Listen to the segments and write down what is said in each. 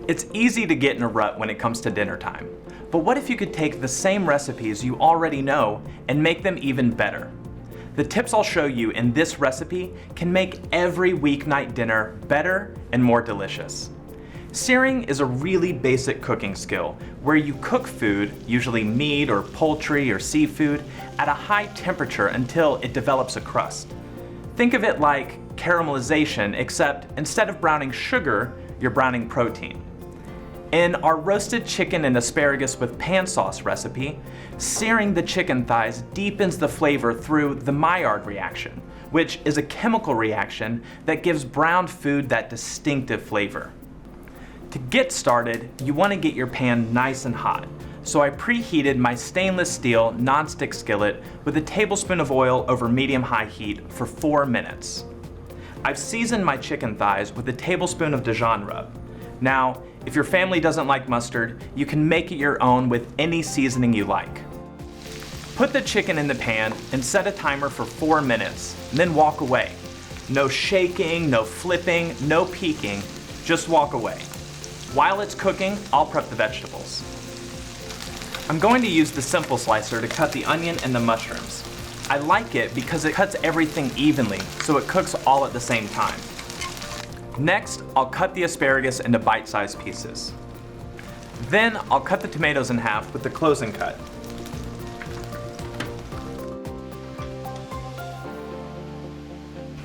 It's easy to get in a rut when it comes to dinner time, but what if you could take the same recipes you already know and make them even better? The tips I'll show you in this recipe can make every weeknight dinner better and more delicious. Searing is a really basic cooking skill where you cook food, usually meat or poultry or seafood, at a high temperature until it develops a crust. Think of it like caramelization, except instead of browning sugar, you're browning protein. In our roasted chicken and asparagus with pan sauce recipe, searing the chicken thighs deepens the flavor through the Maillard reaction, which is a chemical reaction that gives browned food that distinctive flavor. To get started, you want to get your pan nice and hot, so I preheated my stainless steel nonstick skillet with a tablespoon of oil over medium-high heat for 4 minutes. I've seasoned my chicken thighs with a tablespoon of Dijon rub. Now, if your family doesn't like mustard, you can make it your own with any seasoning you like. Put the chicken in the pan and set a timer for 4 minutes, and then walk away. No shaking, no flipping, no peeking, just walk away. While it's cooking, I'll prep the vegetables. I'm going to use the simple slicer to cut the onion and the mushrooms. I like it because it cuts everything evenly, so it cooks all at the same time. Next, I'll cut the asparagus into bite-sized pieces. Then I'll cut the tomatoes in half with the closing cut.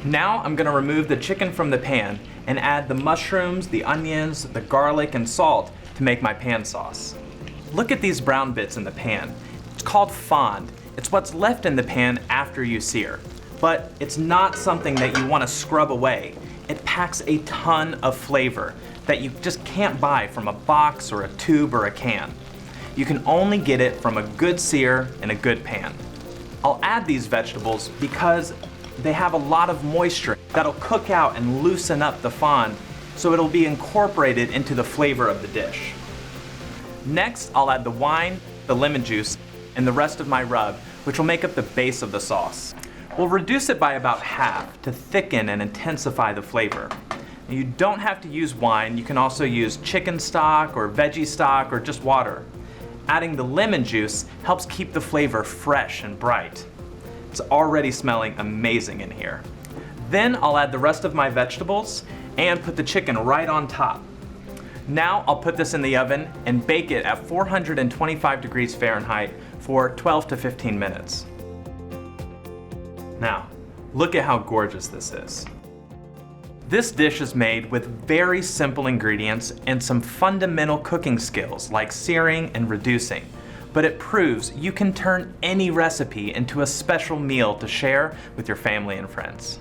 Now I'm going to remove the chicken from the pan and add the mushrooms, the onions, the garlic, and salt to make my pan sauce. Look at these brown bits in the pan. It's called fond. It's what's left in the pan after you sear. But it's not something that you want to scrub away. It packs a ton of flavor that you just can't buy from a box or a tube or a can. You can only get it from a good sear in a good pan. I'll add these vegetables because they have a lot of moisture that'll cook out and loosen up the fond, so it'll be incorporated into the flavor of the dish. Next, I'll add the wine, the lemon juice, and the rest of my rub, which will make up the base of the sauce. We'll reduce it by about half to thicken and intensify the flavor. You don't have to use wine, you can also use chicken stock or veggie stock or just water. Adding the lemon juice helps keep the flavor fresh and bright. It's already smelling amazing in here. Then I'll add the rest of my vegetables and put the chicken right on top. Now I'll put this in the oven and bake it at 425 degrees Fahrenheit for 12 to 15 minutes. Now, look at how gorgeous this is. This dish is made with very simple ingredients and some fundamental cooking skills like searing and reducing. But it proves you can turn any recipe into a special meal to share with your family and friends.